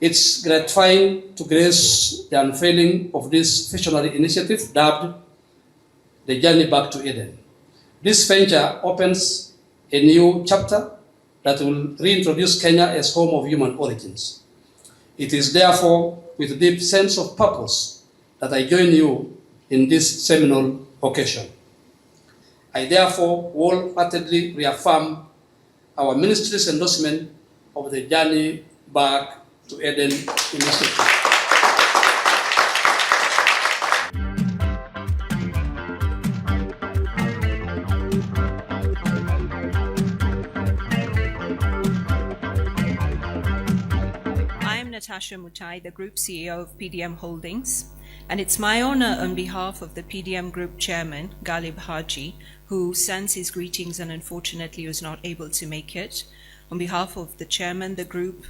It's gratifying to grace the unveiling of this visionary initiative dubbed The Journey Back to Eden. This venture opens a new chapter that will reintroduce Kenya as home of human origins. It is therefore with a deep sense of purpose that I join you in this seminal occasion. I therefore wholeheartedly reaffirm our ministry's endorsement of the Journey Back to Eden initiative. Natasha Mutai, the Group CEO of PDM Holdings, and it's my honor on behalf of the PDM Group Chairman, Galib Haji, who sends his greetings and unfortunately was not able to make it, on behalf of the Chairman, the Group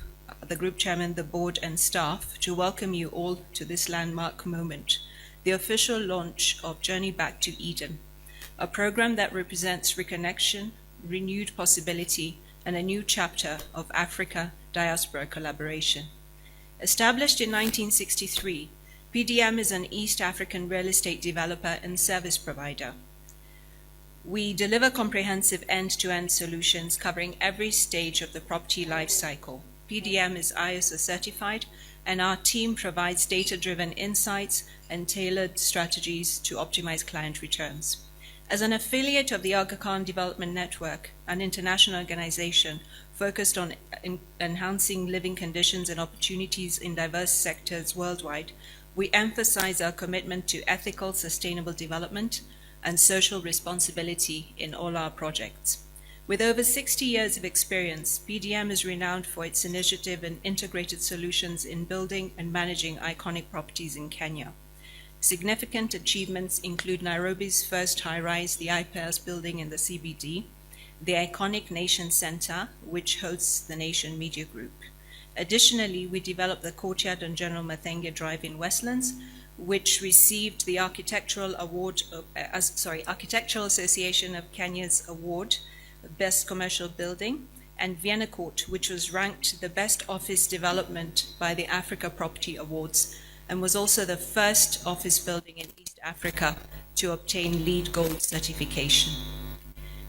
Chairman, the Board and staff, to welcome you all to this landmark moment, the official launch of Journey Back to Eden, a program that represents reconnection, renewed possibility, and a new chapter of Africa Diaspora collaboration. Established in 1963, PDM is an East African real estate developer and service provider. We deliver comprehensive end-to-end solutions covering every stage of the property life cycle. PDM is ISO certified, and our team provides data-driven insights and tailored strategies to optimize client returns. As an affiliate of the Aga Khan Development Network, an international organization focused on enhancing living conditions and opportunities in diverse sectors worldwide, we emphasize our commitment to ethical, sustainable development and social responsibility in all our projects. With over 60 years of experience, PDM is renowned for its initiative and integrated solutions in building and managing iconic properties in Kenya. Significant achievements include Nairobi's first high-rise, the IPERS building in the CBD, the iconic Nation Center, which hosts the Nation Media Group. Additionally, we developed the courtyard on General Mathenge Drive in Westlands, which received the Architectural Association of Kenya's award, Best Commercial Building, and Vienna Court, which was ranked the best office development by the Africa Property Awards, and was also the first office building in East Africa to obtain LEED Gold certification.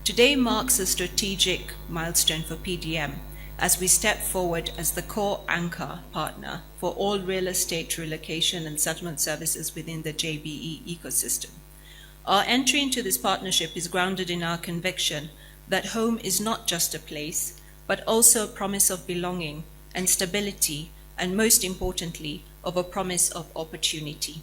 Today marks a strategic milestone for PDM as we step forward as the core anchor partner for all real estate relocation and settlement services within the JBE ecosystem. Our entry into this partnership is grounded in our conviction that home is not just a place, but also a promise of belonging and stability, and most importantly, of a promise of opportunity.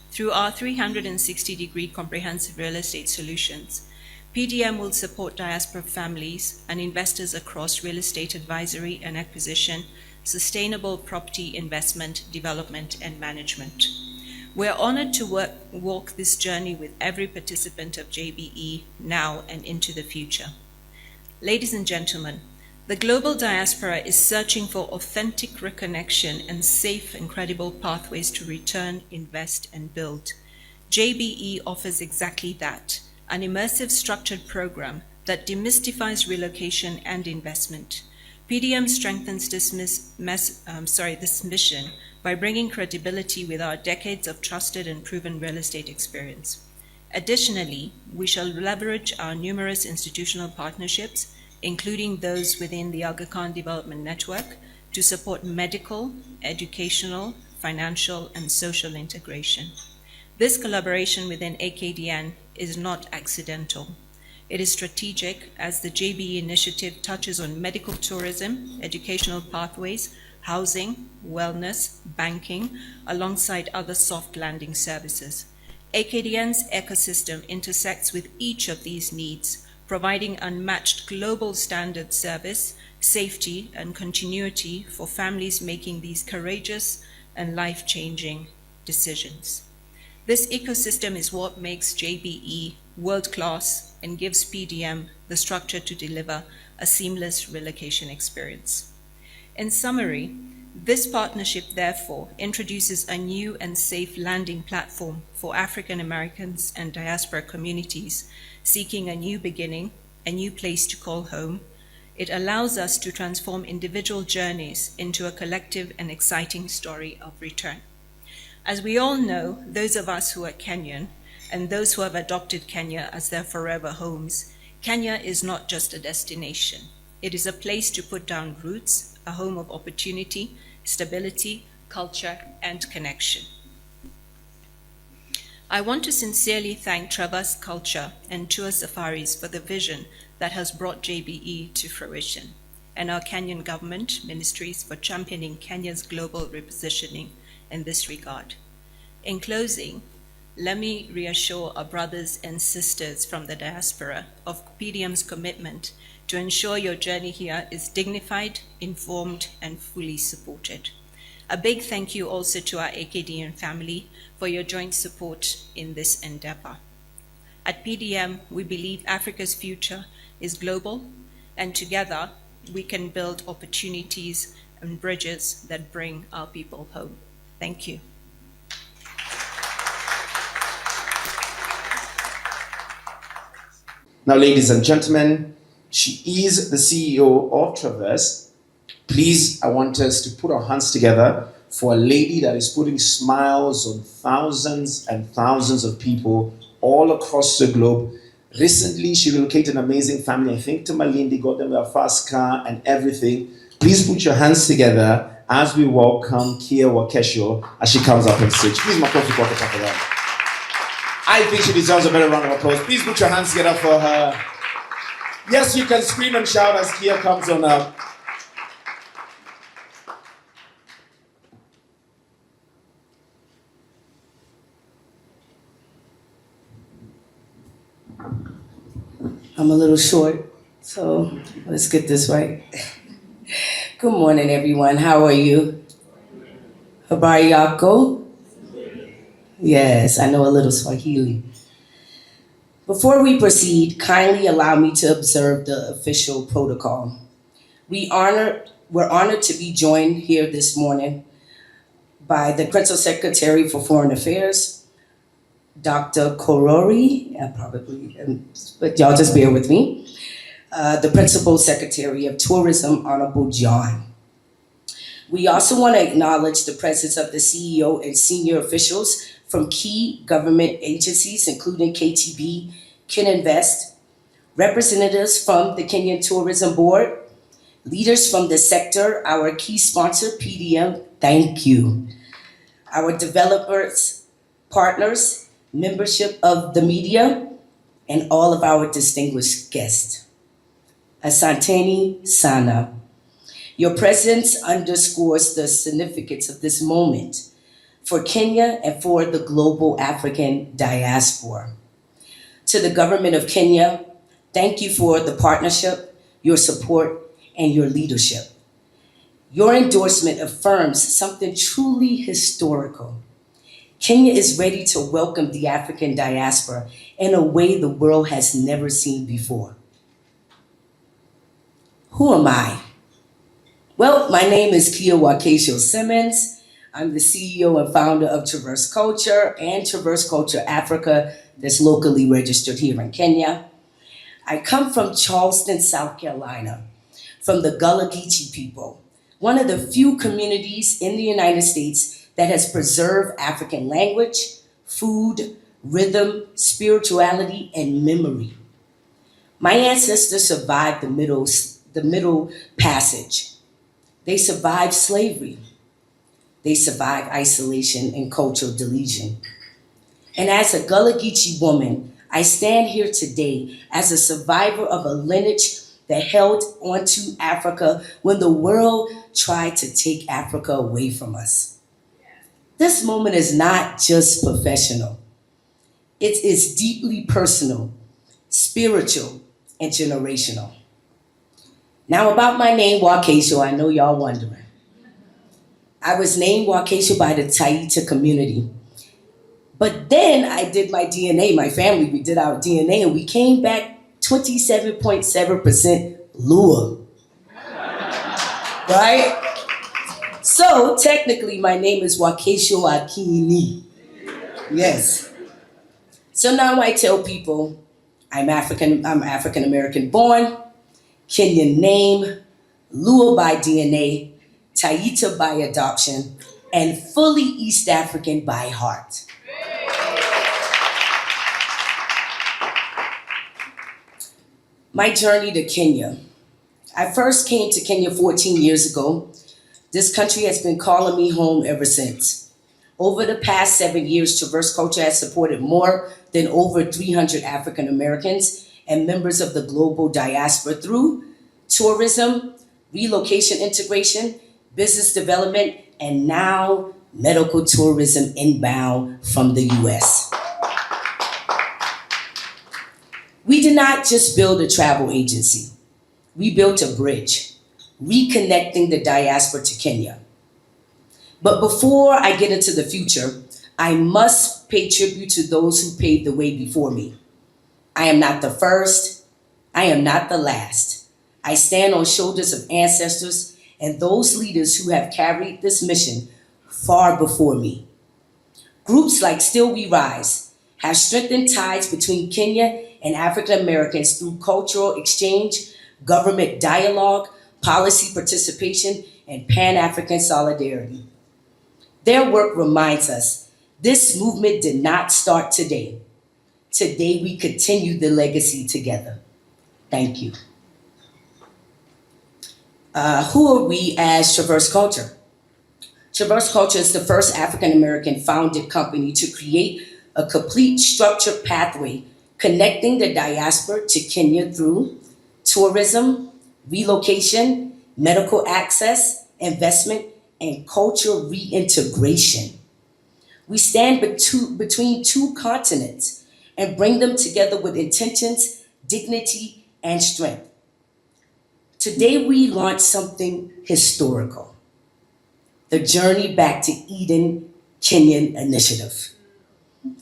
Through our 360-degree comprehensive real estate solutions, PDM will support diaspora families and investors across real estate advisory and acquisition, sustainable property investment, development, and management. We're honored to walk this journey with every participant of JBE now and into the future. Ladies and gentlemen, the global diaspora is searching for authentic reconnection and safe and credible pathways to return, invest, and build. JBE offers exactly that, an immersive structured program that demystifies relocation and investment. PDM strengthens this mission by bringing credibility with our decades of trusted and proven real estate experience. Additionally, we shall leverage our numerous institutional partnerships, including those within the Aga Khan Development Network, to support medical, educational, financial, and social integration. This collaboration within AKDN is not accidental. It is strategic as the JBE initiative touches on medical tourism, educational pathways, housing, wellness, banking, alongside other soft landing services. AKDN's ecosystem intersects with each of these needs, providing unmatched global standard service, safety, and continuity for families making these courageous and life-changing decisions. This ecosystem is what makes JBE world-class and gives PDM the structure to deliver a seamless relocation experience. In summary, this partnership, therefore, introduces a new and safe landing platform for African Americans and diaspora communities seeking a new beginning, a new place to call home, It allows us to transform individual journeys into a collective and exciting story of return. As we all know, those of us who are Kenyan and those who have adopted Kenya as their forever homes, Kenya is not just a destination. It is a place to put down roots, a home of opportunity, stability, culture, and connection. I want to sincerely thank Traverze Culture and Tuua Safaris for the vision that has brought JBE to fruition, and our Kenyan government ministries for championing Kenya's global repositioning in this regard. In closing, let me reassure our brothers and sisters from the diaspora of PDM's commitment to ensure your journey here is dignified, informed, and fully supported. A big thank you also to our AKDN family for your joint support in this endeavor. At PDM, we believe Africa's future is global, and together we can build opportunities and bridges that bring our people home. Thank you. Now, ladies and gentlemen, she is the CEO of Traverze. Please, I want us to put our hands together for a lady that is putting smiles on thousands and thousands of people all across the globe. Recently, she relocated an amazing family, I think to Malindi, got them a fast car and everything. Please put your hands together as we welcome Kia Wakesho as she comes up on stage. Please, my coffee pocket for that. I think she deserves a better round of applause. Please put your hands together for her. Yes, you can scream and shout as Kia comes on up. I'm a little short, so let's get this right. Good morning, everyone. How are you? Habari yako? Yes, I know a little Swahili. Before we proceed, kindly allow me to observe the official protocol. We're honored to be joined here this morning by the Principal Secretary for Foreign Affairs, Dr. Korori, but y'all just bear with me, the Principal Secretary of Tourism, Honorable John. We also want to acknowledge the presence of the CEO and senior officials from key government agencies, including KTB, Kininvest, representatives from the Kenyan Tourism Board, leaders from the sector, our key sponsor, PDM, thank you. Our developers, partners, membership of the media, and all of our distinguished guests. Asanteni Sana. Your presence underscores the significance of this moment for Kenya and for the global African diaspora. To the government of Kenya, thank you for the partnership, your support, and your leadership. Your endorsement affirms something truly historical. Kenya is ready to welcome the African diaspora in a way the world has never seen before. Who am I? Well, my name is Kia Wakesho Simmons. I'm the CEO and founder of Traverze Culture and Traverze Culture Africa that's locally registered here in Kenya. I come from Charleston, South Carolina, from the Gullah Geechee people, one of the few communities in the United States that has preserved African language, food, rhythm, spirituality, and memory. My ancestors survived the Middle Passage. They survived slavery. They survived isolation and cultural deletion. And as a Gullah Geechee woman, I stand here today as a survivor of a lineage that held onto Africa when the world tried to take Africa away from us. This moment is not just professional. It is deeply personal, spiritual, and generational. Now about my name, Wakesho, I know y'all wondering. I was named Wakesho by the Taita community. But then I did my DNA, my family, we did our DNA, and we came back 27.7% Lua. Right? So technically my name is Wakesho Akini. Yes. So now I tell people I'm African American born, Kenyan name, Luo by DNA, Taita by adoption, and fully East African by heart. My journey to Kenya. I first came to Kenya 14 years ago. This country has been calling me home ever since. Over the past 7 years, Traverse Culture has supported more than over 300 African Americans and members of the global diaspora through tourism, relocation integration, business development, and now medical tourism inbound from the US. We did not just build a travel agency. We built a bridge, reconnecting the diaspora to Kenya. But before I get into the future, I must pay tribute to those who paved the way before me. I am not the first. I am not the last. I stand on shoulders of ancestors and those leaders who have carried this mission far before me. Groups like Still We Rise have strengthened ties between Kenya and African Americans through cultural exchange, government dialogue, policy participation, and Pan-African solidarity. Their work reminds us this movement did not start today. Today we continue the legacy together. Thank you. Who are we as Traverse Culture? Traverse Culture is the first African American founded company to create a complete structured pathway connecting the diaspora to Kenya through tourism, relocation, medical access, investment, and cultural reintegration. We stand between two continents and bring them together with intentions, dignity, and strength. Today we launch something historical, the Journey Back to Eden Kenyan Initiative.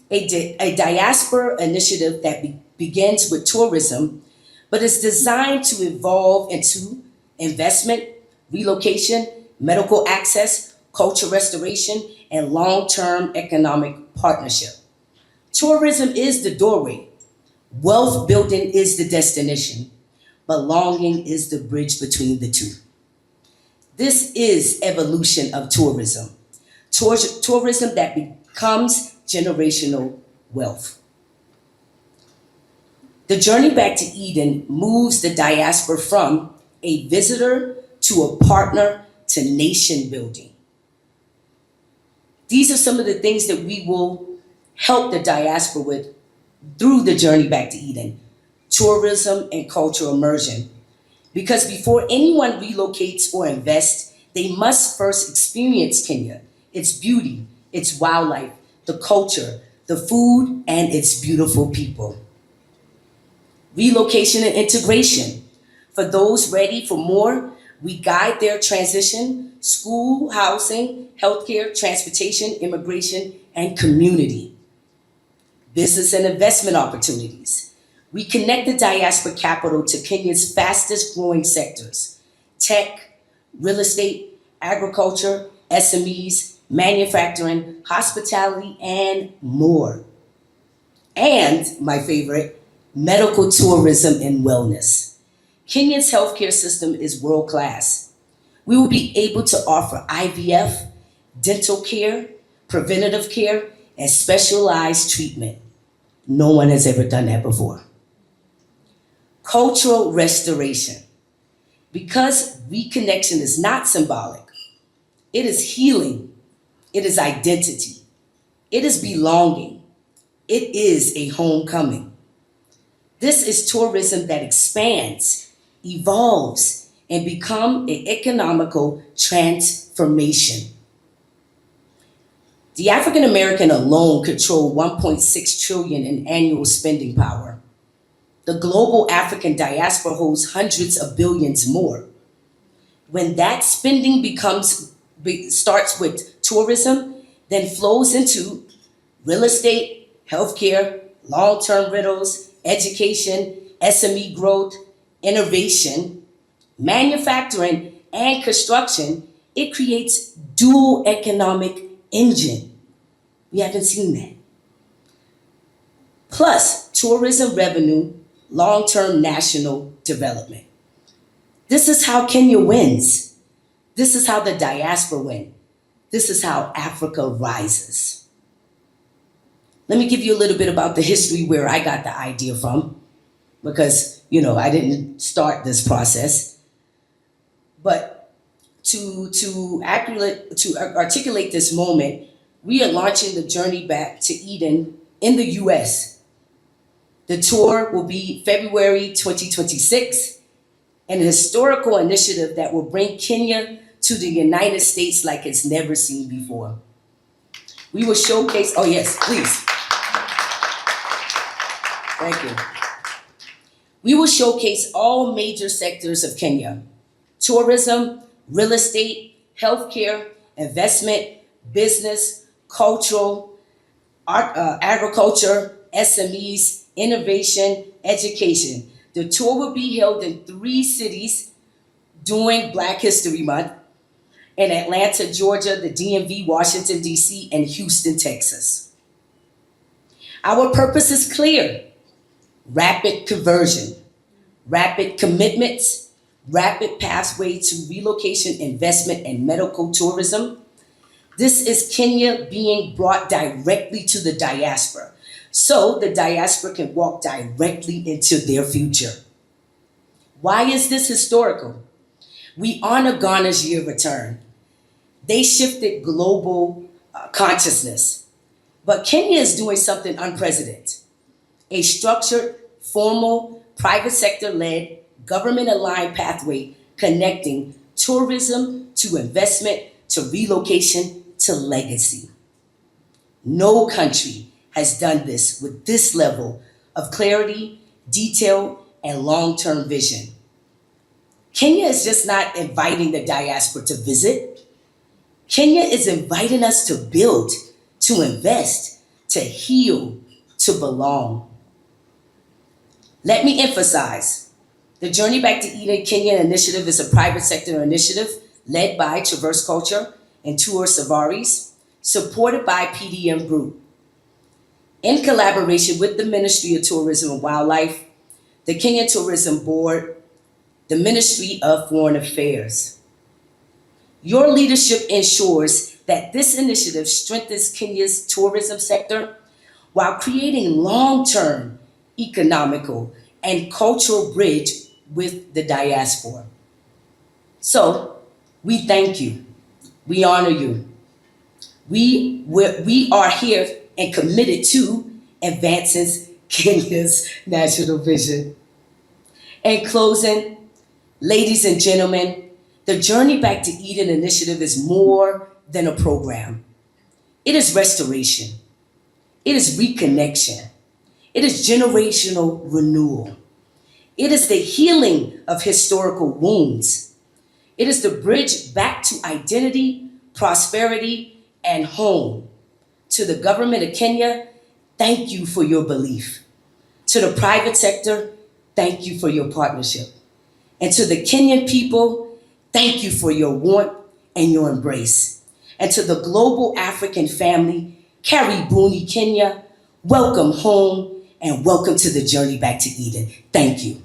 A diaspora initiative that begins with tourism, but is designed to evolve into investment, relocation, medical access, culture restoration, and long-term economic partnership. Tourism is the doorway. Wealth building is the destination. Belonging is the bridge between the two. This is evolution of tourism. Tourism that becomes generational wealth. The Journey Back to Eden moves the diaspora from a visitor to a partner to nation building. These are some of the things that we will help the diaspora with through the Journey Back to Eden, tourism and cultural immersion. Because before anyone relocates or invests, they must first experience Kenya, its beauty, its wildlife, the culture, the food, and its beautiful people. Relocation and integration. For those ready for more, we guide their transition, school, housing, healthcare, transportation, immigration, and community. Business and investment opportunities. We connect the diaspora capital to Kenya's fastest growing sectors: tech, real estate, agriculture, SMEs, manufacturing, hospitality, and more. And my favorite, medical tourism and wellness. Kenya's healthcare system is world-class. We will be able to offer IVF, dental care, preventative care, and specialized treatment. No one has ever done that before. Cultural restoration. Because reconnection is not symbolic, it is healing, it is identity, it is belonging, it is a homecoming. This is tourism that expands, evolves, and becomes an economical transformation. The African American alone control 1.6 trillion in annual spending power. The global African diaspora holds hundreds of billions more. When that spending starts with tourism, then flows into real estate, healthcare, long-term rentals, education, SME growth, innovation, manufacturing, and construction, it creates dual economic engine. We haven't seen that. Plus, tourism revenue, long-term national development. This is how Kenya wins. This is how the diaspora win. This is how Africa rises. Let me give you a little bit about the history where I got the idea from, because, I didn't start this process. But to articulate this moment, we are launching the Journey Back to Eden in the US. The tour will be February 2026, an historical initiative that will bring Kenya to the United States like it's never seen before. We will showcase, oh yes, please. Thank you. We will showcase all major sectors of Kenya: tourism, real estate, healthcare, investment, business, cultural, art, agriculture, SMEs, innovation, education. The tour will be held in 3 cities during Black History Month: in Atlanta, Georgia, the DMV, Washington, D.C., and Houston, Texas. Our purpose is clear: rapid conversion, rapid commitments, rapid pathway to relocation, investment, and medical tourism. This is Kenya being brought directly to the diaspora, so the diaspora can walk directly into their future. Why is this historical? We honor Ghana's year of return. They shifted global consciousness. But Kenya is doing something unprecedented: a structured, formal, private sector-led, government-aligned pathway connecting tourism to investment, to relocation, to legacy. No country has done this with this level of clarity, detail, and long-term vision. Kenya is just not inviting the diaspora to visit. Kenya is inviting us to build, to invest, to heal, to belong. Let me emphasize, the Journey Back to Eden Kenya initiative is a private sector initiative led by Traverse Culture and Tuua Safaris, supported by PDM Group. In collaboration with the Ministry of Tourism and Wildlife, the Kenya Tourism Board, the Ministry of Foreign Affairs. Your leadership ensures that this initiative strengthens Kenya's tourism sector while creating long-term economical and cultural bridge with the diaspora. So, we thank you. We honor you. We are here and committed to advancing Kenya's national vision. In closing, ladies and gentlemen, the Journey Back to Eden initiative is more than a program. It is restoration. It is reconnection. It is generational renewal. It is the healing of historical wounds. It is the bridge back to identity, prosperity, and home. To the government of Kenya, thank you for your belief. To the private sector, thank you for your partnership. And to the Kenyan people, thank you for your warmth and your embrace. And to the global African family, Karibuni Kenya, welcome home and welcome to the Journey Back to Eden. Thank you.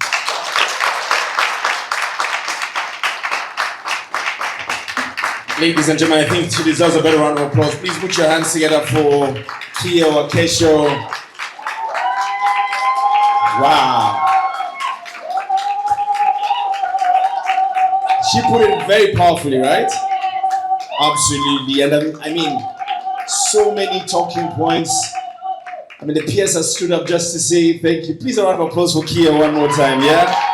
Ladies and gentlemen, I think she deserves a better round of applause. Please put your hands together for Kia Wakesho. Wow. She put it very powerfully, right? Absolutely. And I mean, so many talking points. I mean, the peers have stood up just to say thank you. Please a round of applause for Kia one more time, yeah?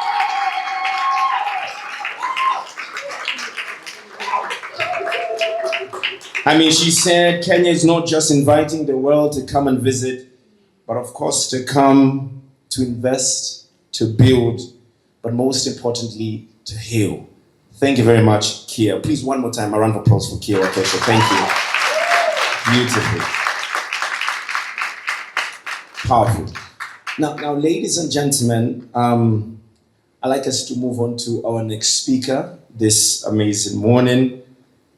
I mean, she said Kenya is not just inviting the world to come and visit, but of course to come, to invest, to build, but most importantly, to heal. Thank you very much, Kia. Please, one more time, a round of applause for Kia Wakesho. Thank you. Beautiful. Powerful. Now, ladies and gentlemen, I'd like us to move on to our next speaker this amazing morning.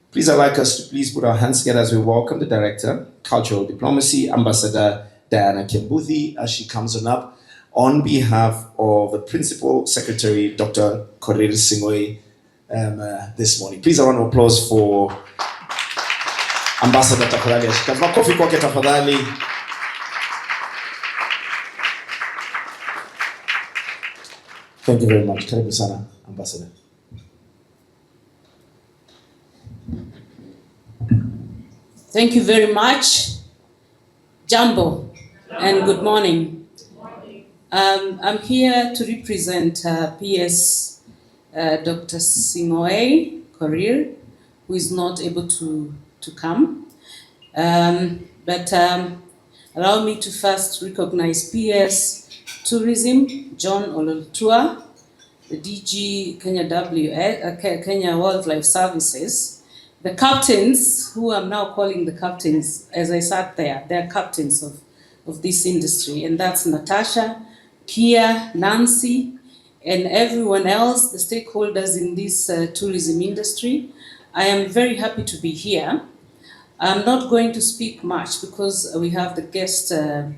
Please, I'd like us to please put our hands together as we welcome the Director, Cultural Diplomacy, Ambassador Diana Kimbuthi, as she comes on up. on behalf of the Principal Secretary, Dr. Korir Sing'oei, this morning. Please a round of applause for Ambassador tafadhali. Makofi kwake tafadhali. Thank you very much. Karibu sana, Ambassador. Thank you very much. Jambo and good morning. I'm here to represent PS Dr. Sing'oei Korir, who is not able to come. But allow me to first recognize PS Tourism, John Tuua, the DG Kenya Wildlife Services, the captains, who I'm now calling the captains as I sat there, they're captains of this industry, and that's Natasha, Kia, Nancy, and everyone else, the stakeholders in this tourism industry. I am very happy to be here. I'm not going to speak much because we have the guest, the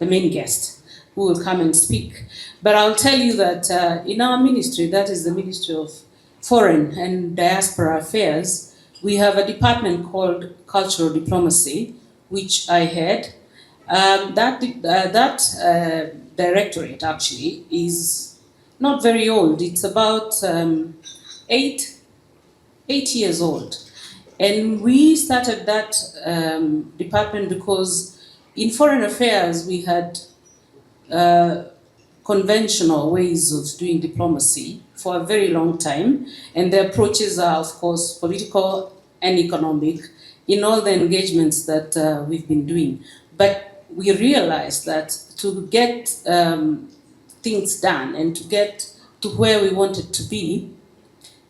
main guest, who will come and speak. But I'll tell you that in our ministry, that is the Ministry of Foreign and Diaspora Affairs, we have a department called Cultural Diplomacy, which I head. That directorate actually is not very old. It's about 8 years old. And we started that department because in foreign affairs we had conventional ways of doing diplomacy for a very long time, and the approaches are of course political and economic in all the engagements that we've been doing. But we realized that to get things done and to get to where we wanted to be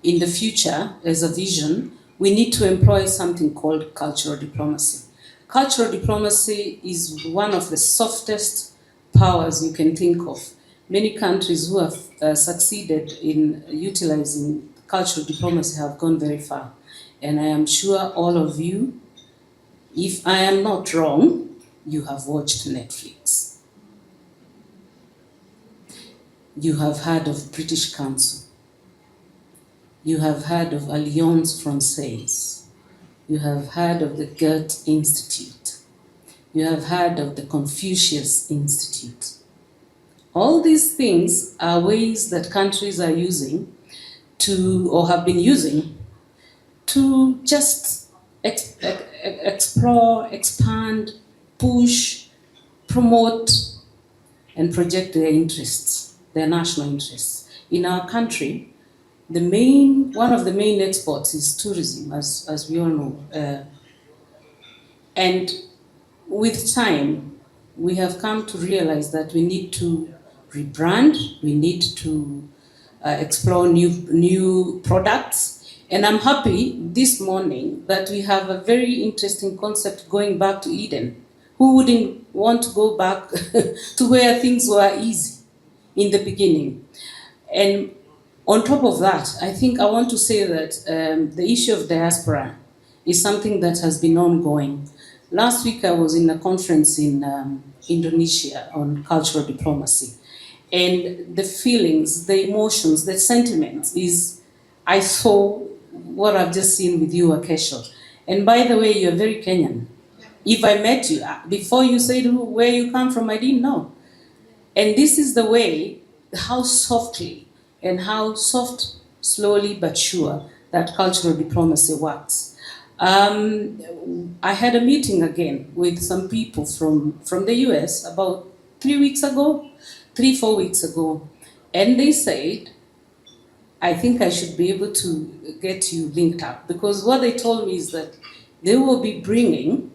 in the future as a vision, we need to employ something called cultural diplomacy. Cultural diplomacy is one of the softest powers you can think of. Many countries who have succeeded in utilizing cultural diplomacy have gone very far. And I am sure all of you, if I am not wrong, you have watched Netflix. You have heard of British Council. You have heard of Alliance Française. You have heard of the Goethe Institute. You have heard of the Confucius Institute. All these things are ways that countries are using to, or have been using, to just explore, expand, push, promote, and project their interests, their national interests. In our country, one of the main exports is tourism, as we all know. And with time, we have come to realize that we need to rebrand, we need to explore new products. And I'm happy this morning that we have a very interesting concept going back to Eden. Who wouldn't want to go back to where things were easy in the beginning? And on top of that, I think I want to say that the issue of diaspora is something that has been ongoing. Last week I was in a conference in Indonesia on cultural diplomacy. And the feelings, the emotions, the sentiments is, I saw what I've just seen with you, Akesho. And by the way, you're very Kenyan. If I met you, before you said where you come from, I didn't know. And this is the way, how softly and how slowly but sure, that cultural diplomacy works. I had a meeting again with some people from the US about 4 weeks ago, and they said, I think I should be able to get you linked up, because what they told me is that they will be bringing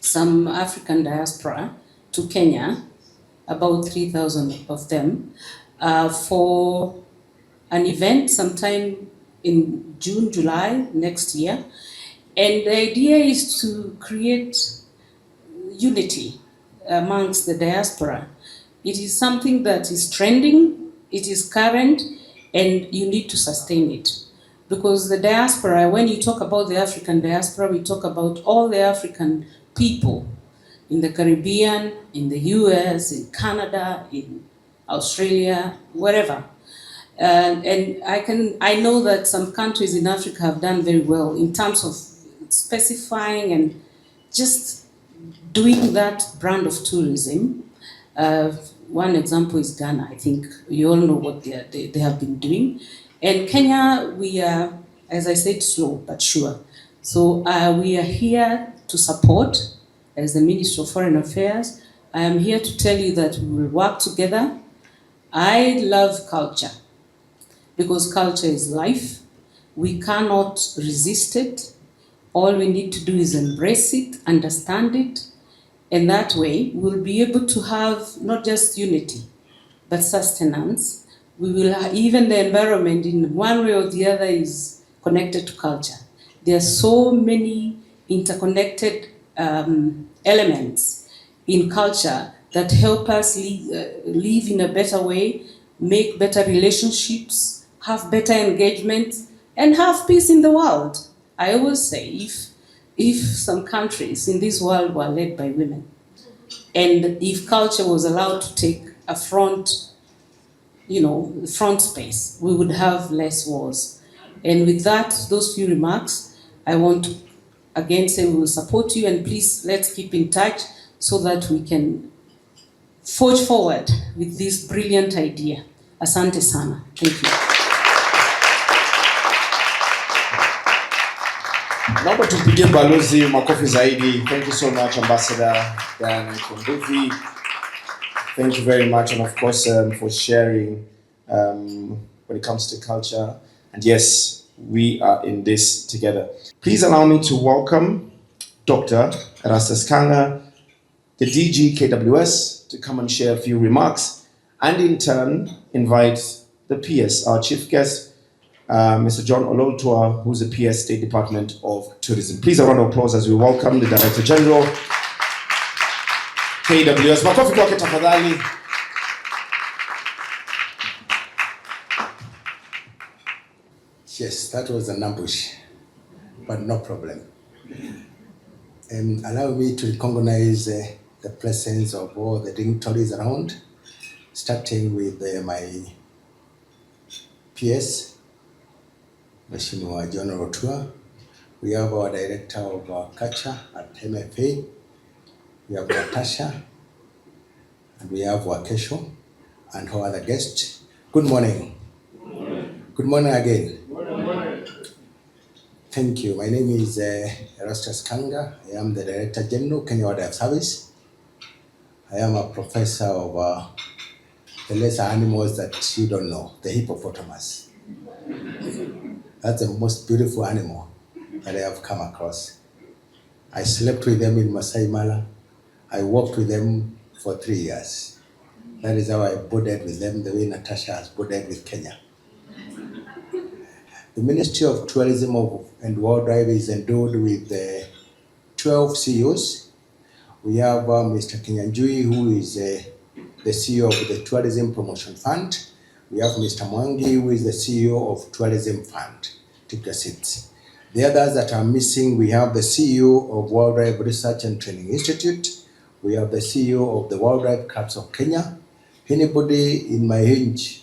some African diaspora to Kenya, about 3,000 of them, for an event sometime in June, July next year. And the idea is to create unity amongst the diaspora. It is something that is trending, it is current, and you need to sustain it. Because the diaspora, when you talk about the African diaspora, we talk about all the African people in the Caribbean, in the US, in Canada, in Australia, wherever. And I know that some countries in Africa have done very well in terms of specifying and just doing that brand of tourism. One example is Ghana. I think you all know what they have been doing. And Kenya, we are, as I said, slow but sure. So we are here to support as the Minister of Foreign Affairs. I am here to tell you that we will work together. I love culture because culture is life. We cannot resist it. All we need to do is embrace it, understand it, and that way we'll be able to have not just unity, but sustenance. We will have, even the environment in one way or the other is connected to culture. There are so many interconnected elements in culture that help us live in a better way, make better relationships, have better engagement, and have peace in the world. I always say, if some countries in this world were led by women, and if culture was allowed to take a front space, we would have less wars. And with that, those few remarks, I want to again say we will support you, and please let's keep in touch so that we can forge forward with this brilliant idea. Asante sana. Thank you. Naomba tupigie balozi makofi zaidi. Thank you so much, Ambassador Diana Kumbuvi. Thank you very much, and of course for sharing when it comes to culture. And yes, we are in this together. Please allow me to welcome Dr. Erastus Kanga, the DG KWS, to come and share a few remarks, and in turn invite the PS, our chief guest, Mr. John Ololtua, who's the PS State Department of Tourism. Please a round of applause as we welcome the Director General, KWS. Makofi kwake tafadhali. Yes, that was an ambush, but no problem. Allow me to recognize the presence of all the dignitaries around, starting with my PS, Mheshimiwa John Ololtua. We have our Director of Culture at MFA. We have Natasha, and we have Wakesho, and our other guests. Good morning. Good morning again. Thank you. My name is Erastus Kanga. I am the Director General, Kenya Wildlife Service. I am a professor of the lesser animals that you don't know, the hippopotamus. That's the most beautiful animal that I have come across. I slept with them in Masai Mara. I worked with them for 3 years. That is how I boarded with them, the way Natasha has boarded with Kenya. The Ministry of Tourism and Wildlife is endowed with 12 CEOs. We have Mr. Kinyanjui, who is the CEO of the Tourism Promotion Fund. We have Mr. Mwangi, who is the CEO of Tourism Fund. Take your seats. The others that are missing, we have the CEO of Wildlife Research and Training Institute. We have the CEO of the Wildlife Clubs of Kenya. Anybody in my age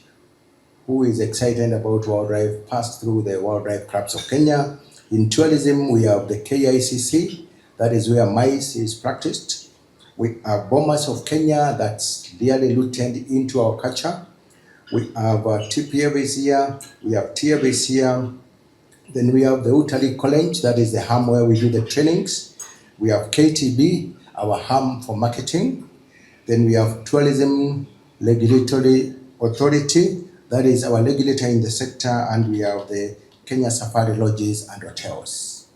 who is excited about wildlife passed through the Wildlife Clubs of Kenya. In tourism, we have the KICC, that is where mice is practiced. We have Bombers of Kenya, that's really rooted into our culture. We have TPFs here, we have TFs here. Then we have the Utali College, that is the ham where we do the trainings. We have KTB, our ham for marketing. Then we have Tourism Regulatory Authority, that is our regulator in the sector, and we have the Kenya Safari Lodges and Hotels.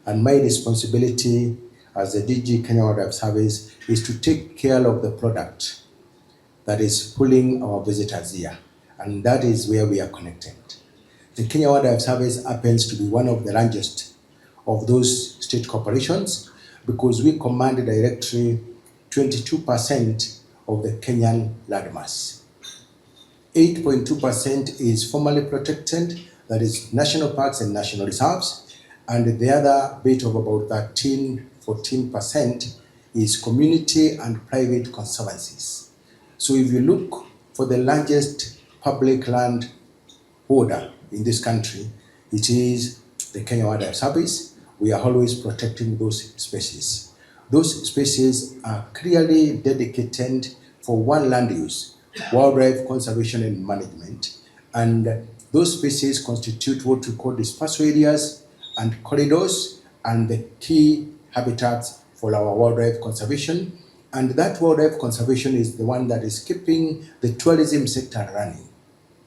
And my responsibility as the DG Kenya Wildlife Service is to take care of the product that is pulling our visitors here. And that is where we are connected. The Kenya Wildlife Service happens to be one of the largest of those state corporations because we command directly 22% of the Kenyan landmass. 8.2% is formally protected, that is national parks and national reserves, and the other bit of about 14% is community and private conservancies. So if you look for the largest public land holder in this country, it is the Kenya Wildlife Service. We are always protecting those species. Those species are clearly dedicated for one land use, wildlife conservation and management. And those species constitute what we call dispersal areas and corridors and the key habitats for our wildlife conservation. And that wildlife conservation is the one that is keeping the tourism sector running.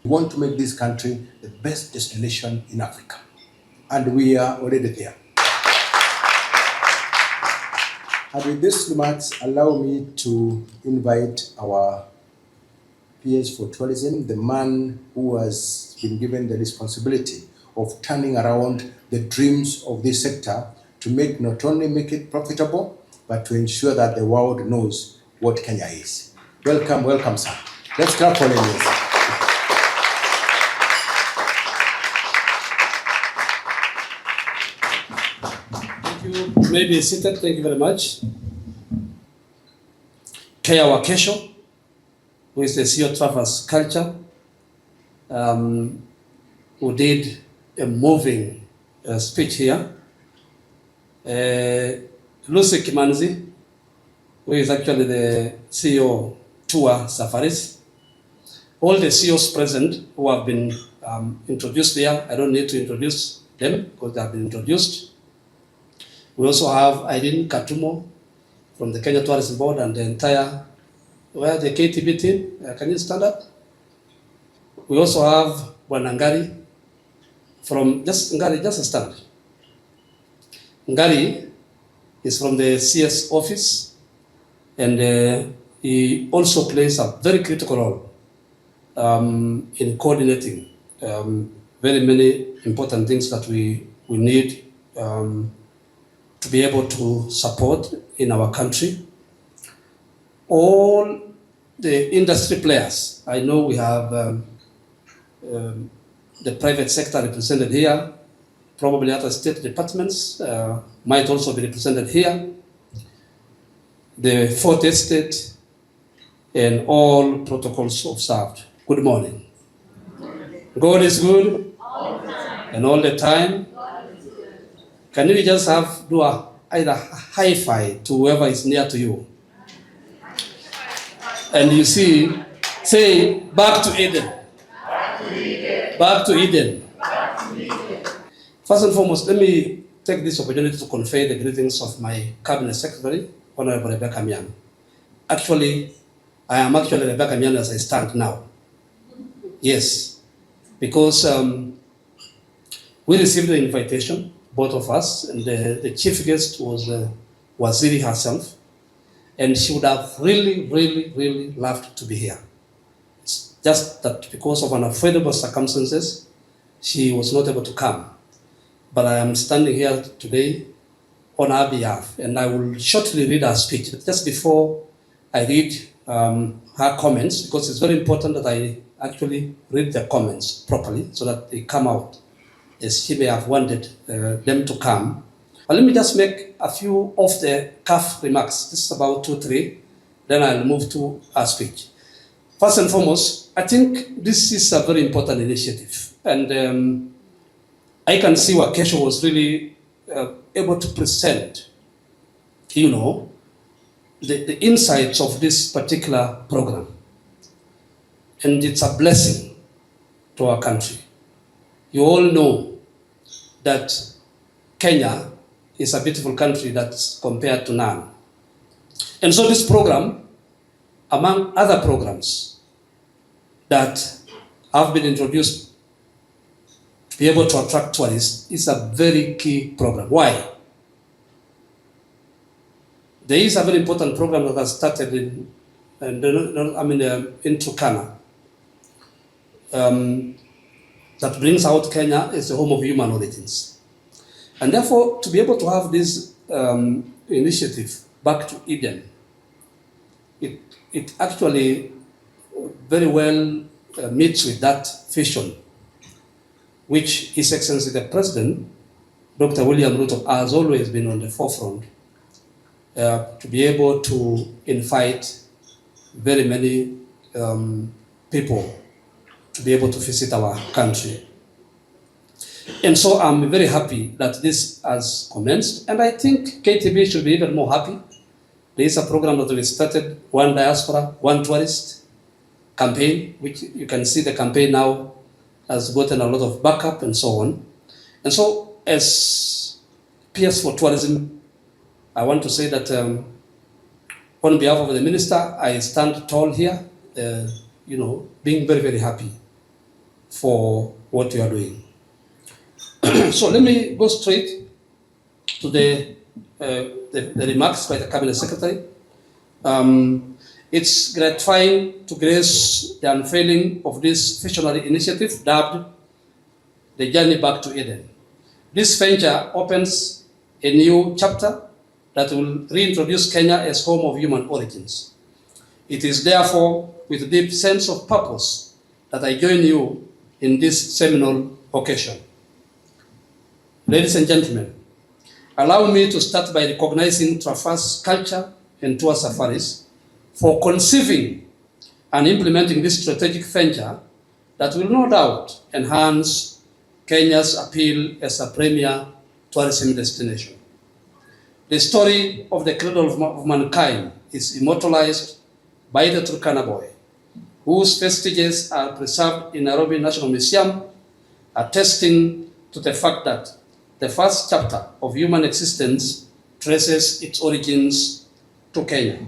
We want to make this country the best destination in Africa. And we are already there. And with these remarks, allow me to invite our PS for tourism, the man who has been given the responsibility of turning around the dreams of this sector to not only make it profitable, but to ensure that the world knows what Kenya is. Welcome, welcome, sir. Let's clap for him. Thank you. You may be seated. Thank you very much. Kea Wakesho, who is the CEO of Traverze Culture, who did a moving speech here. Lucy Kimanzi, who is actually the CEO Tuua Safaris. All the CEOs present who have been introduced there. I don't need to introduce them because they have been introduced. We also have Irene Katumo from the Kenya Tourism Board and the entire, the KTB team. Can you stand up? We also have Ngari from, Ngari, just a stand. Ngari is from the CS office, and he also plays a very critical role in coordinating very many important things that we need to be able to support in our country. All the industry players, I know we have the private sector represented here, probably other state departments might also be represented here, the fourth estate, and all protocols observed. Good morning. God is good and all the time. Can we just do either a high five to whoever is near to you? And you see, say, back to Eden. Back to Eden. First and foremost, let me take this opportunity to convey the greetings of my Cabinet Secretary, Honorable Rebecca Miano. Actually, I am actually Rebecca Miano as I stand now. Yes, because we received the invitation, both of us, and the chief guest was Waziri herself, and she would have really loved to be here. It's just that because of unavoidable circumstances, she was not able to come. But I am standing here today on her behalf, and I will shortly read her speech. Just before I read her comments, because it's very important that I actually read the comments properly so that they come out as she may have wanted them to come. But let me just make a few off-the-cuff remarks. This is about 2, 3. Then I'll move to our speech. First and foremost, I think this is a very important initiative. And I can see what Kesho was really able to present, the insights of this particular program. And it's a blessing to our country. You all know that Kenya is a beautiful country that's compared to none. And so this program, among other programs that have been introduced to be able to attract tourists, is a very key program. Why? There is a very important program that has started in Turkana that brings out Kenya as the home of human origins. And therefore, to be able to have this initiative, Back to Eden, it actually very well meets with that vision, which His Excellency the President, Dr. William Ruto, has always been on the forefront to be able to invite very many people to be able to visit our country. And so I'm very happy that this has commenced, and I think KTB should be even more happy. There is a program that we started, One Diaspora, One Tourist campaign, which you can see the campaign now has gotten a lot of backup and so on. And so as PS for Tourism, I want to say that on behalf of the minister, I stand tall here, being very, very happy for what you are doing. So let me go straight to the remarks by the Cabinet Secretary. It's gratifying to grace the unveiling of this visionary initiative dubbed the Journey Back to Eden. This venture opens a new chapter that will reintroduce Kenya as home of human origins. It is therefore with a deep sense of purpose that I join you in this seminal occasion. Ladies and gentlemen, allow me to start by recognizing Traverse Culture and Tour Safaris for conceiving and implementing this strategic venture that will no doubt enhance Kenya's appeal as a premier tourism destination. The story of the cradle of mankind is immortalized by the Turkana boy, whose vestiges are preserved in Nairobi National Museum, attesting to the fact that the first chapter of human existence traces its origins to Kenya.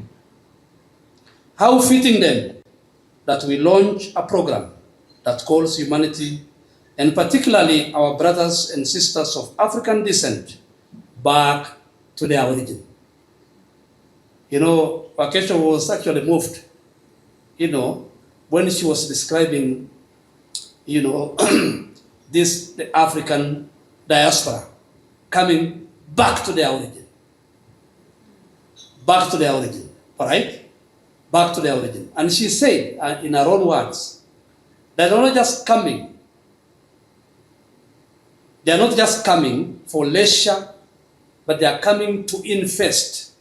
How fitting then that we launch a program that calls humanity, and particularly our brothers and sisters of African descent, back to their origin. Wakesho was actually moved, when she was describing, the African diaspora coming back to their origin. Back to their origin, all right? Back to their origin. And she said, in her own words, they're not just coming for leisure, but they are coming to invest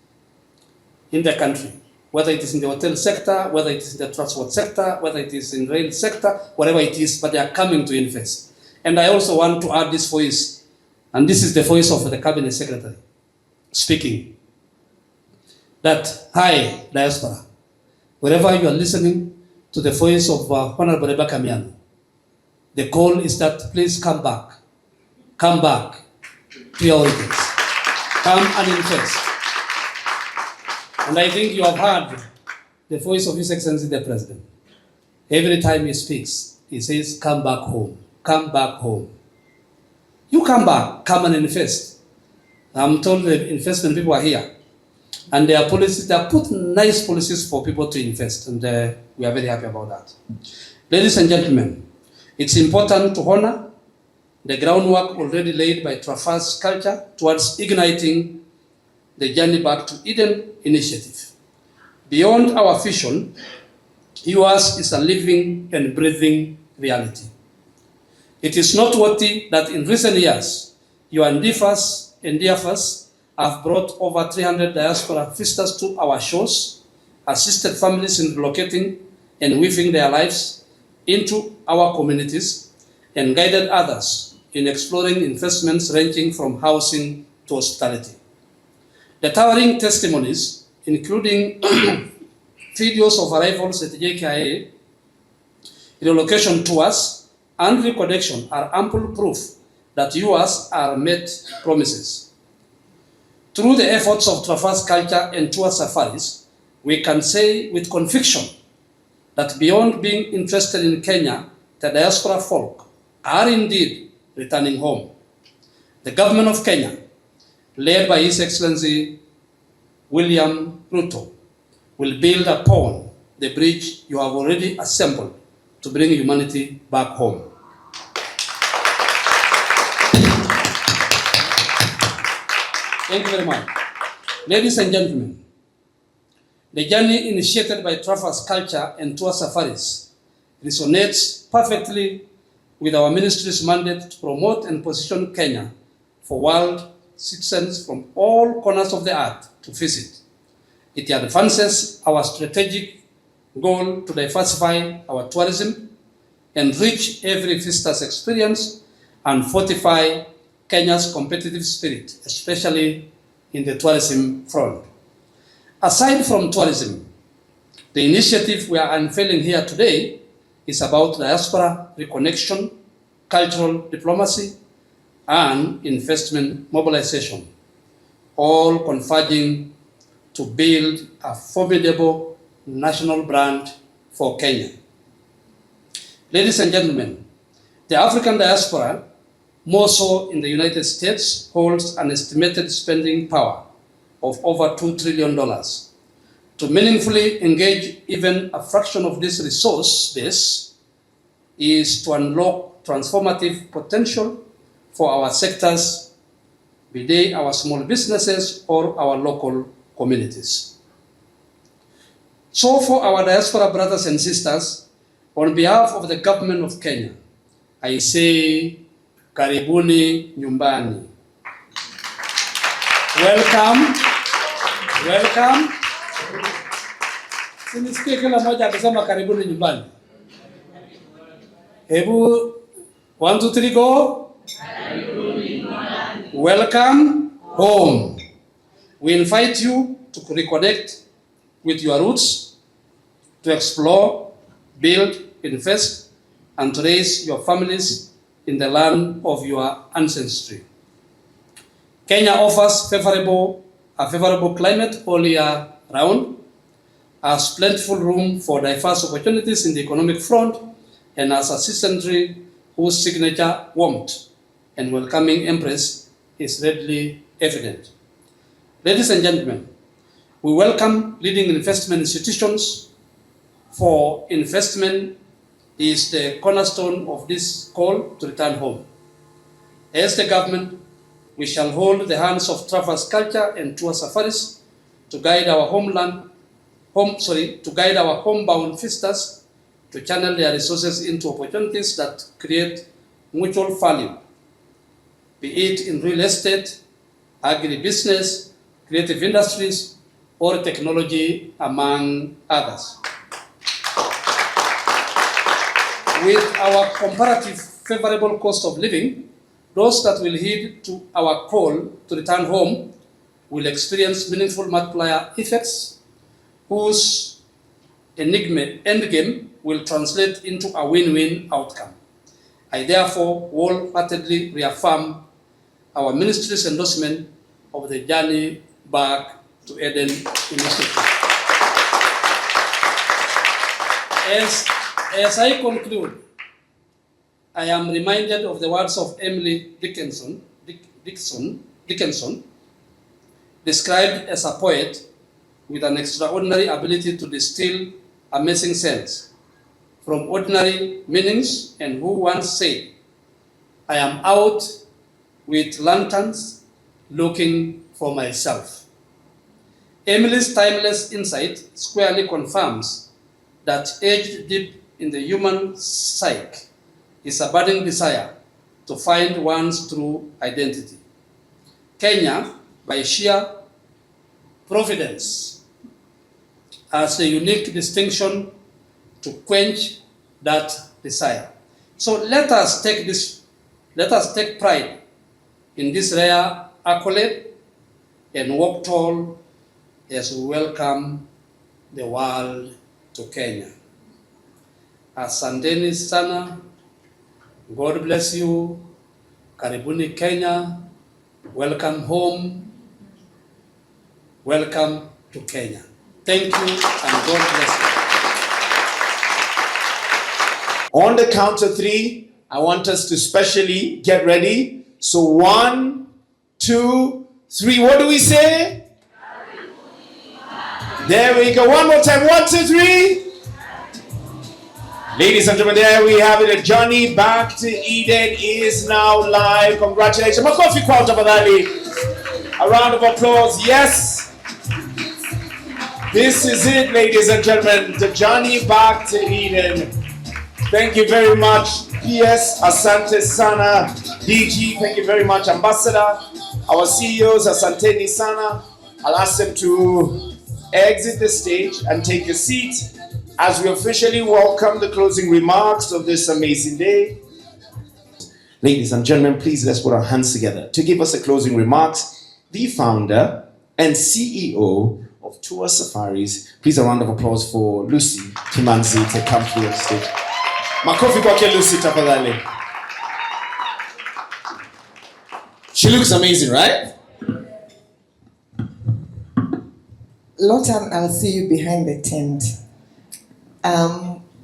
in the country, whether it is in the hotel sector, whether it is in the transport sector, whether it is in rail sector, whatever it is, but they are coming to invest. And I also want to add this voice, and this is the voice of the Cabinet Secretary speaking, that, hi, Diaspora, wherever you are listening to the voice of Honorable Rebecca Miano, the call is that please come back to your origins, come and invest. And I think you have heard the voice of His Excellency the President. Every time he speaks, he says, come back home, come back home. You come back, come and invest. I'm told the investment people are here. And their policies, they have put nice policies for people to invest, and we are very happy about that. Ladies and gentlemen, it's important to honor the groundwork already laid by Traverse Culture towards igniting the Journey Back to Eden initiative. Beyond our vision, yours is a living and breathing reality. It is noteworthy that in recent years, your endeavors have brought over 300 diaspora visitors to our shores, assisted families in relocating and weaving their lives into our communities, and guided others in exploring investments ranging from housing to hospitality. The towering testimonies, including videos of arrivals at JKIA, relocation tours, and reconnection, are ample proof that yours are met promises. Through the efforts of Traverse Culture and Tour Safaris, we can say with conviction that beyond being interested in Kenya, the diaspora folk are indeed returning home. The government of Kenya, led by His Excellency William Ruto, will build upon the bridge you have already assembled to bring humanity back home. Thank you very much. Ladies and gentlemen, the journey initiated by Traverse Culture and Tour Safaris resonates perfectly with our ministry's mandate to promote and position Kenya for world citizens from all corners of the earth to visit. It advances our strategic goal to diversify our tourism, enrich every visitor's experience, and fortify Kenya's competitive spirit, especially in the tourism front. Aside from tourism, the initiative we are unveiling here today is about diaspora reconnection, cultural diplomacy, and investment mobilization, all converging to build a formidable national brand for Kenya. Ladies and gentlemen, the African diaspora, more so in the United States, holds an estimated spending power of over $2 trillion. To meaningfully engage even a fraction of this resource base is to unlock transformative potential for our sectors, be they our small businesses or our local communities. So for our diaspora brothers and sisters, on behalf of the government of Kenya, I say, karibuni nyumbani. Welcome, welcome. Sinisikie kila mmoja akisema karibuni nyumbani. Hebu, 1, 2, 3, go. Welcome home. We invite you to reconnect with your roots, to explore, build, invest, and to raise your families in the land of your ancestry. Kenya offers a favorable climate all year round, has plentiful room for diverse opportunities in the economic front, and has a citizenry whose signature warmth and welcoming embrace is readily evident. Ladies and gentlemen, we welcome leading investment institutions, for investment is the cornerstone of this call to return home. As the government, we shall hold the hands of Traverse culture and tour safaris to guide our homebound visitors to channel their resources into opportunities that create mutual value, be it in real estate, agribusiness, creative industries, or technology, among others. With our comparative favorable cost of living, those that will heed to our call to return home will experience meaningful multiplier effects, whose endgame will translate into a win-win outcome. I therefore wholeheartedly reaffirm our ministry's endorsement of the Journey Back to Eden initiative. As I conclude, I am reminded of the words of Emily Dickinson, described as a poet with an extraordinary ability to distill amazing sense from ordinary meanings, and who once said, "I am out with lanterns looking for myself." Emily's timeless insight squarely confirms that edged deep in the human psyche is a burning desire to find one's true identity. Kenya, by sheer providence, has the unique distinction to quench that desire. So let us take pride in this rare accolade and walk tall as we welcome the world to Kenya. Asanteni sana. God bless you. Karibuni Kenya. Welcome home. Welcome to Kenya. Thank you and God bless you. On the count of 3, I want us to specially get ready. So 1, 2, 3. What do we say? There we go. One more time. 1, 2, 3. Ladies and gentlemen, there we have it. A journey back to Eden is now live. Congratulations. Makofi kwa tafadhali. A round of applause. Yes. This is it, ladies and gentlemen. The journey back to Eden. Thank you very much. PS, Asante Sana. DG, thank you very much. Ambassador, Our CEOs, Asanteni Sana, I'll ask them to exit the stage and take a seat as we officially welcome the closing remarks of this amazing day. Ladies and gentlemen, please let's put our hands together to give us the closing remarks. The founder and CEO of Tuua Safaris. Please a round of applause for Lucy Kimanzi to come to the stage. Makofi kwake Lucy tafadhali. She looks amazing, right? Lotan, I'll see you behind the tent.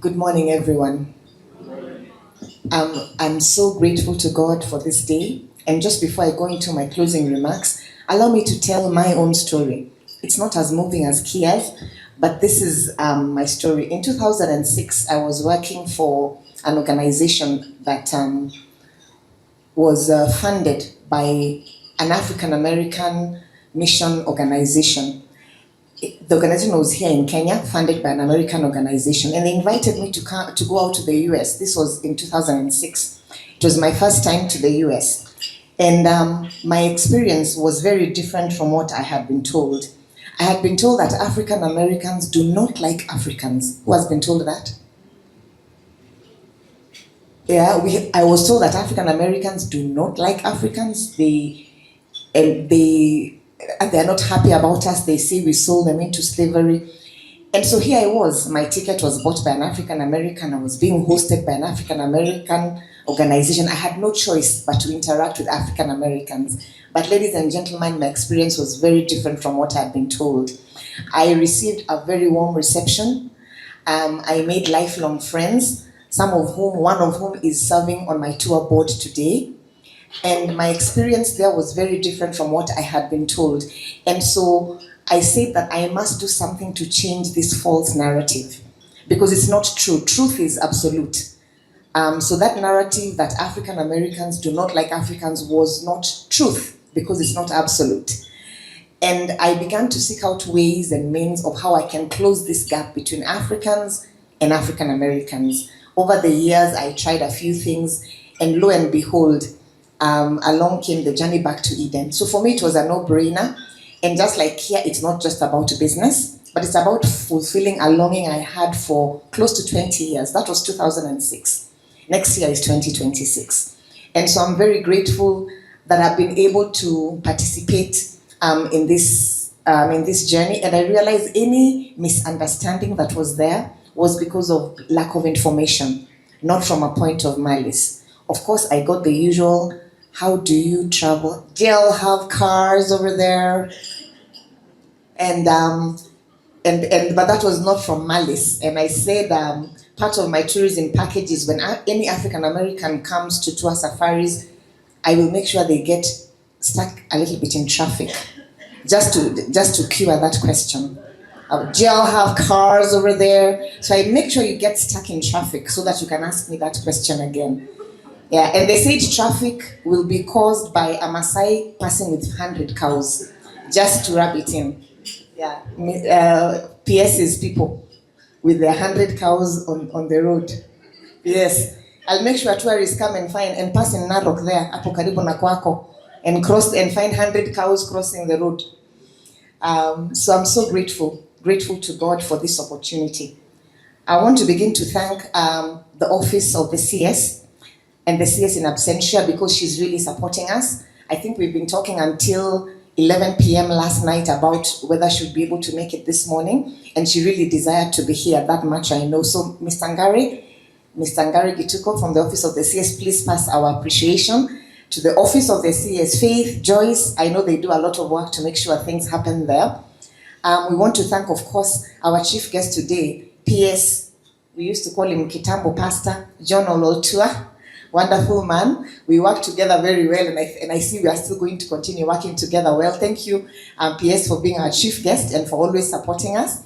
Good morning, everyone. I'm so grateful to God for this day. And just before I go into my closing remarks, allow me to tell my own story. It's not as moving as Kia's, but this is my story. In 2006, I was working for an organization that was funded by an African American mission organization. The organization was here in Kenya, funded by an American organization, and they invited me to go out to the US. This was in 2006. It was my first time to the US. And my experience was very different from what I had been told. I had been told that African Americans do not like Africans. Who has been told that? Yeah, I was told that African Americans do not like Africans. They're not happy about us. They say we sold them into slavery. And so here I was. My ticket was bought by an African American. I was being hosted by an African American organization. I had no choice but to interact with African Americans. But ladies and gentlemen, my experience was very different from what I had been told. I received a very warm reception. I made lifelong friends, one of whom is serving on my tour board today. And my experience there was very different from what I had been told. And so I said that I must do something to change this false narrative, because it's not true. Truth is absolute. So that narrative that African Americans do not like Africans was not truth, because it's not absolute. And I began to seek out ways and means of how I can close this gap between Africans and African Americans. Over the years, I tried a few things, and lo and behold, along came the journey back to Eden. So for me, it was a no-brainer. And just like here, it's not just about business, but it's about fulfilling a longing I had for close to 20 years. That was 2006. Next year is 2026. And so I'm very grateful that I've been able to participate in this journey. And I realized any misunderstanding that was there was because of lack of information, not from a point of malice. Of course, I got the usual, how do you travel? They'll have cars over there. And but that was not from malice. And I said part of my tourism package is when any African American comes to Tuua Safaris, I will make sure they get stuck a little bit in traffic, just to cure that question. Do y'all have cars over there? So I make sure you get stuck in traffic so that you can ask me that question again. Yeah, and they said traffic will be caused by a Maasai passing with 100 cows, just to rub it in. Yeah, PS's people with their 100 cows on the road. Yes, I'll make sure tourists come and pass in Narok there, hapo karibu na kwako, and cross and find 100 cows crossing the road. So I'm so grateful to God for this opportunity. I want to begin to thank the office of the CS and the CS in absentia, because she's really supporting us. I think we've been talking until 11 p.m. last night about whether she'd be able to make it this morning, and she really desired to be here, that much I know. So Mr. Ngari Gituko from the office of the CS, please pass our appreciation to the office of the CS. Faith, Joyce, I know they do a lot of work to make sure things happen there. We want to thank, of course, our chief guest today, PS, we used to call him Kitambo Pastor, John Olotua. Wonderful man. We work together very well, and I see we are still going to continue working together well. Thank you, PS, for being our chief guest and for always supporting us.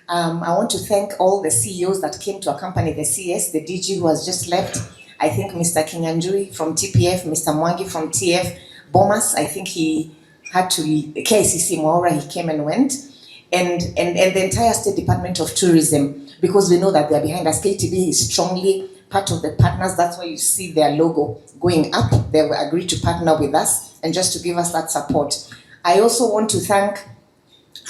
I want to thank all the CEOs that came to accompany the CS, the DG who has just left. I think Mr. Kinyanjui from TPF, Mr. Mwangi from TF, Bomas, I think he had to, KCC Maura, he came and went. And the entire State Department of Tourism, because we know that they're behind us. KTB is strongly part of the partners. That's why you see their logo going up. They will agree to partner with us and just to give us that support. I also want to thank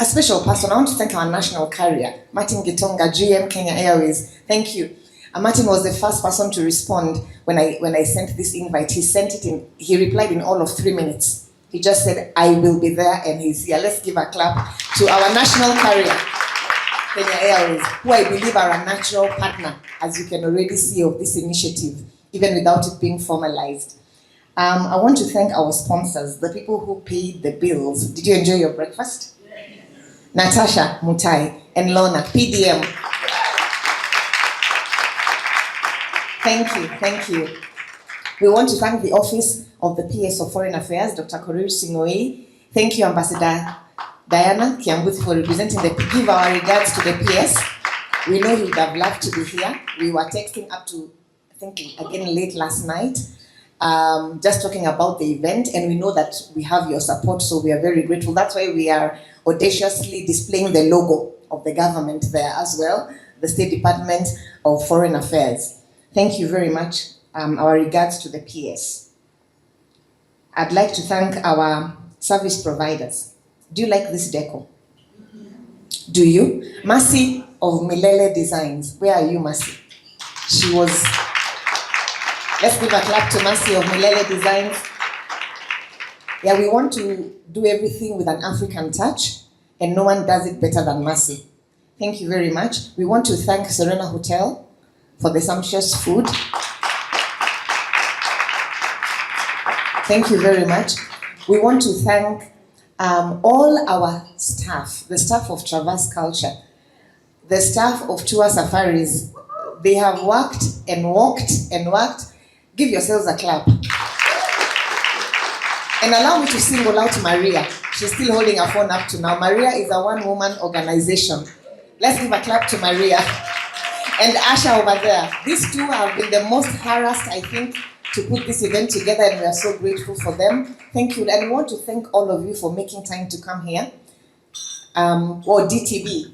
a special person. I want to thank our national carrier, Martin Gitonga, GM Kenya Airways. Thank you. Martin was the first person to respond when I sent this invite. He sent it in, he replied in all of 3 minutes. He just said, I will be there, and he's here. Let's give a clap to our national carrier, Kenya Airways, who I believe are a natural partner, as you can already see, of this initiative, even without it being formalized. I want to thank our sponsors, the people who paid the bills. Did you enjoy your breakfast? Natasha Mutai and Lorna, PDM. Thank you. We want to thank the Office of the PS of Foreign Affairs, Dr. Korir Singoi. Thank you, Ambassador Diana Kiambuthi, for representing the, give our regards to the PS. We know he would have loved to be here. We were texting up to, I think, again late last night, just talking about the event, and we know that we have your support, so we are very grateful. That's why we are audaciously displaying the logo of the government there as well, the State Department of Foreign Affairs. Thank you very much. Our regards to the PS. I'd like to thank our service providers. Do you like this deco? Do you? Mercy of Milele Designs. Where are you, Mercy? She was... Let's give a clap to Mercy of Milele Designs. Yeah, we want to do everything with an African touch, and no one does it better than Mercy. Thank you very much. We want to thank Serena Hotel for the sumptuous food. Thank you very much. We want to thank all our staff, the staff of Traverse Culture, the staff of Tuua Safaris. They have worked and walked and worked. Give yourselves a clap. And allow me to single out Maria. She's still holding her phone up to now. Maria is a one-woman organization. Let's give a clap to Maria. And Asha over there. These two have been the most harassed, I think, to put this event together, and we are so grateful for them. Thank you. And we want to thank all of you for making time to come here. Or DTB,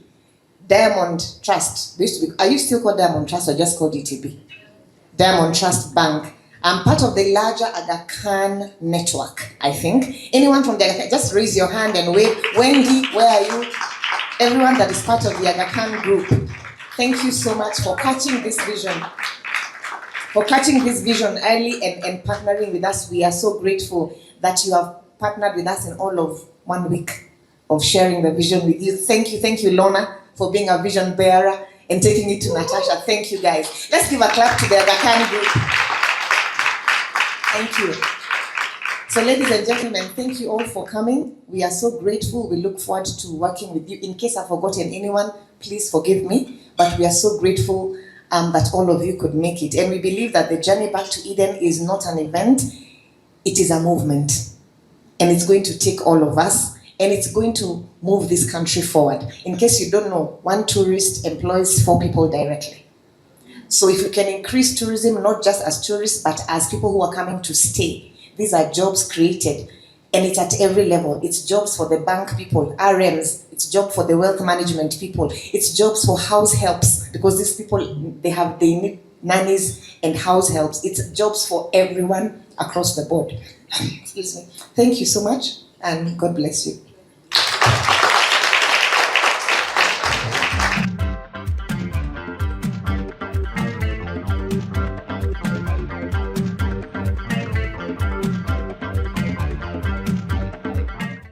Diamond Trust. Are you still called Diamond Trust or just called DTB? Diamond Trust Bank. I'm part of the larger Aga Khan network, I think. Anyone from the Aga Khan, just raise your hand and wave. Wendy, where are you? Everyone that is part of the Aga Khan group. Thank you so much for catching this vision. For catching this vision early and partnering with us. We are so grateful that you have partnered with us in all of 1 week of sharing the vision with you. Thank you, Lorna, for being a vision bearer and taking it to Natasha. Thank you, guys. Let's give a clap to the Aga Khan group. Thank you. So, ladies and gentlemen, thank you all for coming. We are so grateful. We look forward to working with you. In case I've forgotten anyone, please forgive me. But we are so grateful that all of you could make it. And we believe that the journey back to Eden is not an event, it is a movement. And it's going to take all of us, and it's going to move this country forward. In case you don't know, 1 tourist employs 4 people directly. So if we can increase tourism, not just as tourists, but as people who are coming to stay, these are jobs created. And it's at every level. It's jobs for the bank people, RMs. It's job for the wealth management people. It's jobs for house helps, because these people, they need nannies and house helps. It's jobs for everyone across the board. Excuse me. Thank you so much, and God bless you.